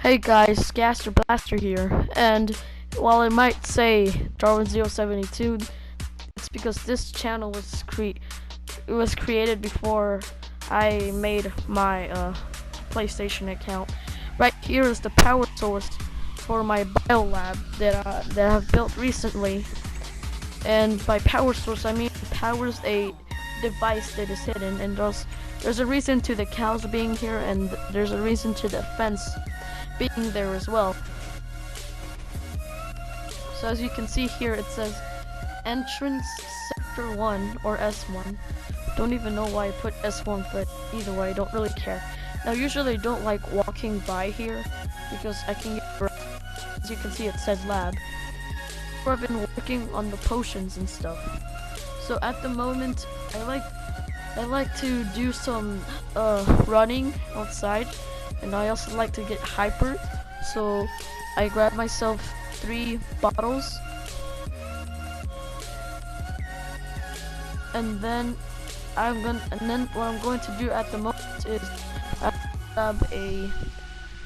Hey guys, Gaster Blaster here, and while I might say Darwin072, it's because this channel was created before I made my PlayStation account. Right here is the power source for my biolab that I've built recently, and by power source I mean it powers a device that is hidden, and there's a reason to the cows being here, and there's a reason to the fence being there as well. So as you can see here, it says entrance sector 1 or S1. Don't even know why I put S1, but either way, I don't really care. Now usually I don't like walking by here because I can get, as you can see it said lab. I've been working on the potions and stuff. So at the moment I like to do some running outside, and I also like to get hyper, so I grab myself 3 bottles, and then what I'm going to do at the moment is I grab a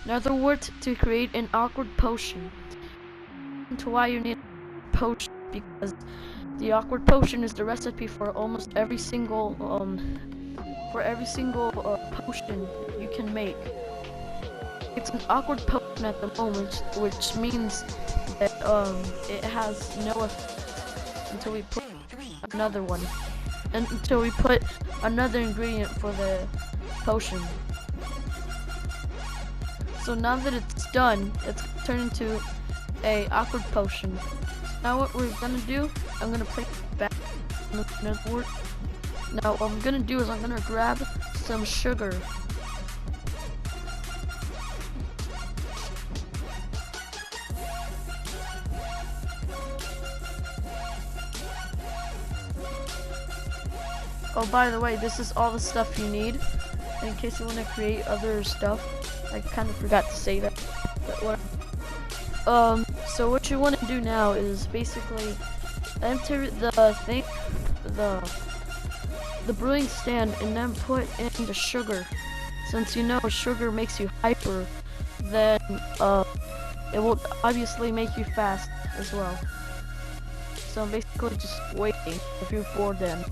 nether wart to create an awkward potion. To why you need a potion, because the awkward potion is the recipe for almost every single potion you can make. It's an awkward potion at the moment, which means that it has no effect until we put another one, and until we put another ingredient for the potion. So now that it's done, it's turned into a awkward potion. Now what we're gonna do, I'm gonna place it back in the nether wart. Now what I'm gonna do is I'm gonna grab some sugar. Oh, by the way, this is all the stuff you need in case you want to create other stuff. I kind of forgot to say that, but whatever. So what you want to do now is basically enter the brewing stand, and then put in the sugar. Since you know sugar makes you hyper, then it will obviously make you fast as well. So I'm basically just waiting. If you're bored, then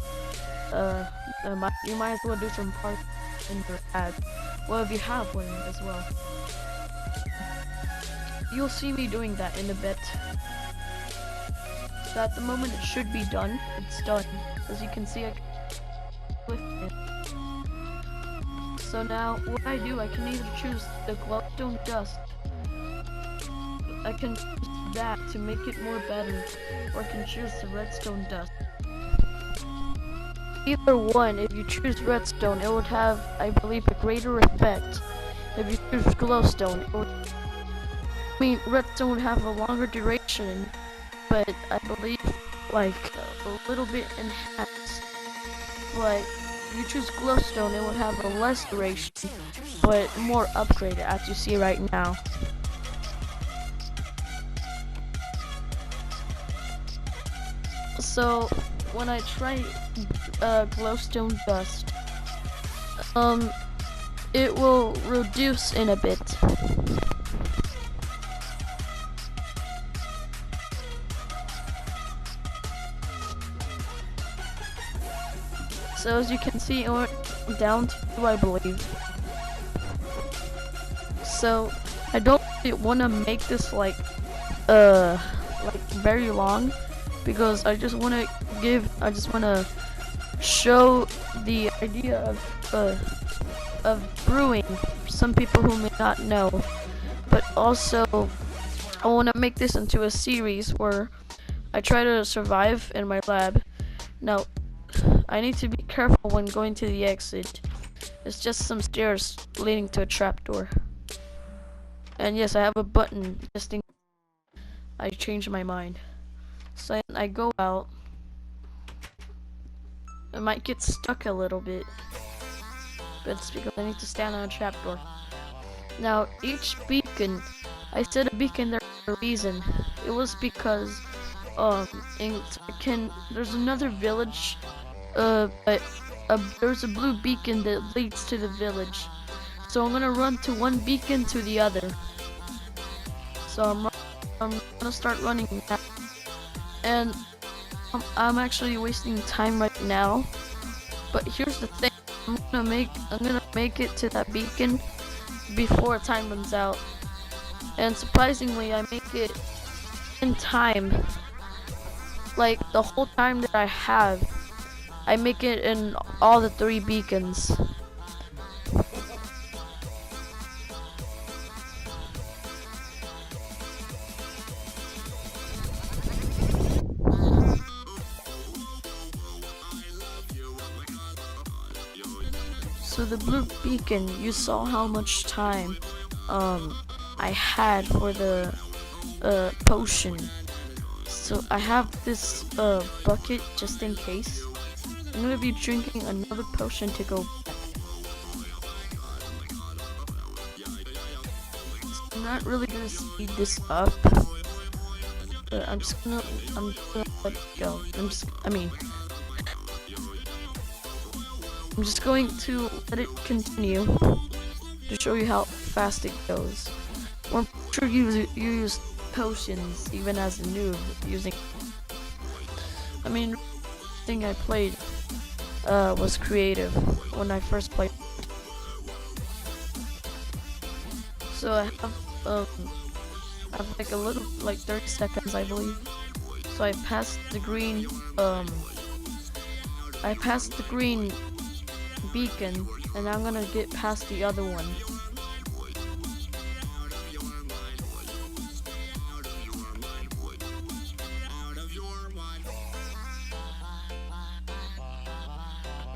you might as well do some parts in your ad. Well, if you have one as well. You'll see me doing that in a bit. So at the moment it should be done. It's done. As you can see, I with it. So now what I do, I can either choose the glowstone dust. I can choose that to make it more better, or I can choose the redstone dust. Either one, if you choose redstone, it would have, I believe, a greater effect. If you choose glowstone, redstone would have a longer duration, but I believe like a little bit enhanced. But if you choose glowstone, it would have a less duration, but more upgraded, as you see right now. So when I try glowstone dust, it will reduce in a bit. So as you can see, it went down to 2, I believe. So I don't want to make this like very long, because I just want to show the idea of brewing for some people who may not know, but also I want to make this into a series where I try to survive in my lab. Now I need to be careful when going to the exit. It's just some stairs leading to a trapdoor. And yes, I have a button just in case I change my mind. So I go out. I might get stuck a little bit, but it's because I need to stand on a trapdoor. Now each beacon, I said a beacon there for a reason. It was because there's another village, but there's a blue beacon that leads to the village. So I'm gonna run to one beacon to the other. So I'm gonna start running now, and I'm actually wasting time right now. But here's the thing: I'm gonna make it to that beacon before time runs out. And surprisingly, I make it in time. Like the whole time that I have, I make it in all the 3 beacons. So the blue beacon, you saw how much time I had for the potion. So I have this bucket just in case. I'm gonna be drinking another potion to go back. So I'm not really gonna speed this up, but I'm gonna let it go. I'm just going to let it continue to show you how fast it goes. Well, I'm sure you use potions even as a noob using. I mean, the thing I played was creative when I first played. So I have like a little, like 30 seconds, I believe. So I passed the green beacon, and I'm gonna get past the other one.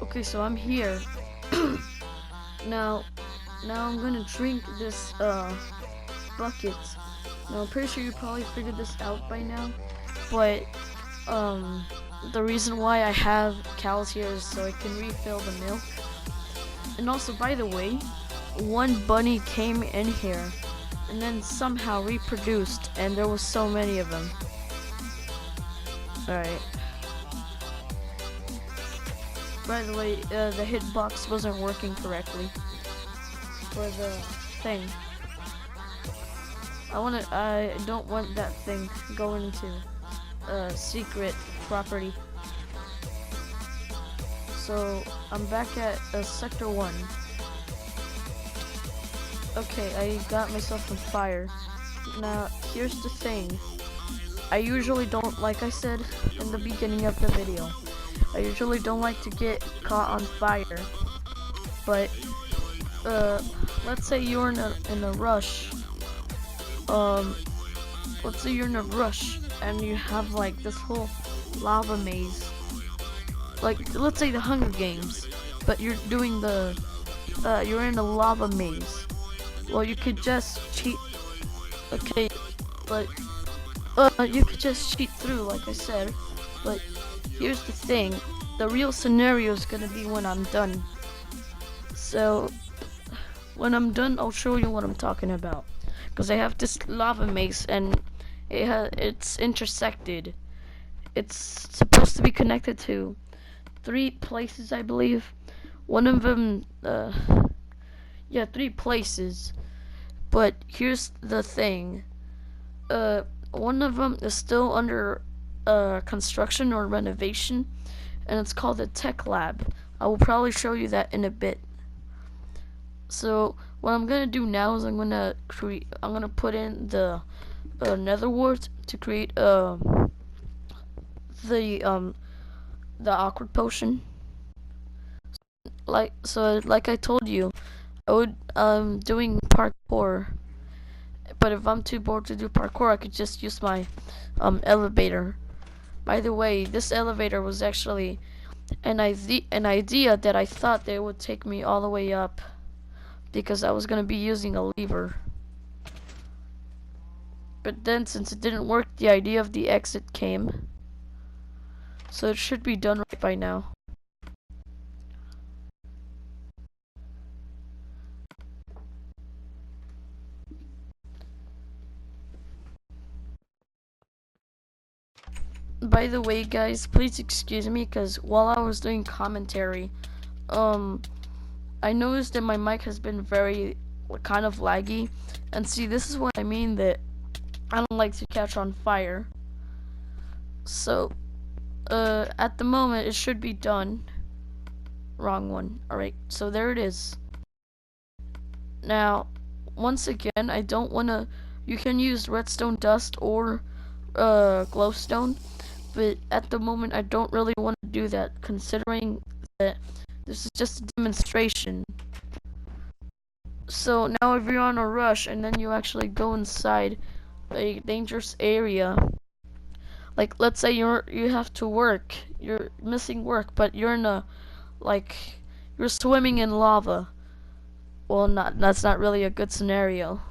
Okay, so I'm here. now I'm gonna drink this bucket. Now I'm pretty sure you probably figured this out by now, but the reason why I have cows here is so I can refill the milk. And also, by the way, one bunny came in here and then somehow reproduced, and there was so many of them. Alright. By the way, the hitbox wasn't working correctly for the thing. I don't want that thing going into secret property. So I'm back at sector 1. Okay, I got myself on fire. Now here's the thing. I usually don't, like I said in the beginning of the video, I usually don't like to get caught on fire. But let's say you're in a rush. Let's say you're in a rush and you have like this whole lava maze. Like, let's say the Hunger Games, but you're doing you're in a lava maze. Well, you could just cheat. Okay, but you could just cheat through, like I said. But here's the thing: the real scenario is gonna be when I'm done. So when I'm done, I'll show you what I'm talking about. Because I have this lava maze and it's intersected. It's supposed to be connected to 3 places, I believe. One of them, 3 places. But here's the thing. One of them is still under construction or renovation, and it's called the Tech Lab. I will probably show you that in a bit. So what I'm gonna do now is I'm gonna put in the nether wart to create the awkward potion. Like I told you, doing parkour. But if I'm too bored to do parkour, I could just use my elevator. By the way, this elevator was actually an idea that I thought they would take me all the way up, because I was gonna be using a lever. But then, since it didn't work, the idea of the exit came. So it should be done right by now. By the way, guys, please excuse me, because while I was doing commentary, I noticed that my mic has been very kind of laggy. And see, this is what I mean, that I don't like to catch on fire. So, at the moment, it should be done. Wrong one. Alright, so there it is. Now, once again, I don't want to... You can use redstone dust or glowstone, but at the moment, I don't really want to do that, considering that this is just a demonstration. So now if you're on a rush and then you actually go inside a dangerous area, like let's say you have to work, you're missing work, but you're in a, like, you're swimming in lava. Well, that's not really a good scenario.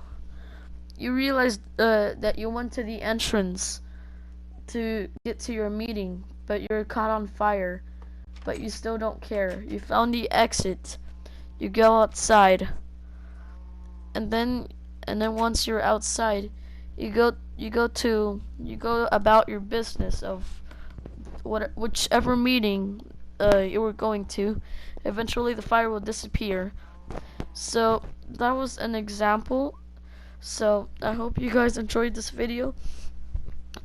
You realize that you went to the entrance to get to your meeting, but you're caught on fire, but you still don't care. You found the exit. You go outside, and then once you're outside, you go about your business of whichever meeting you were going to. Eventually the fire will disappear. So that was an example. So I hope you guys enjoyed this video,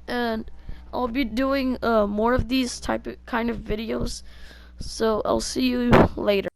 and I'll be doing more of these kind of videos. So I'll see you later.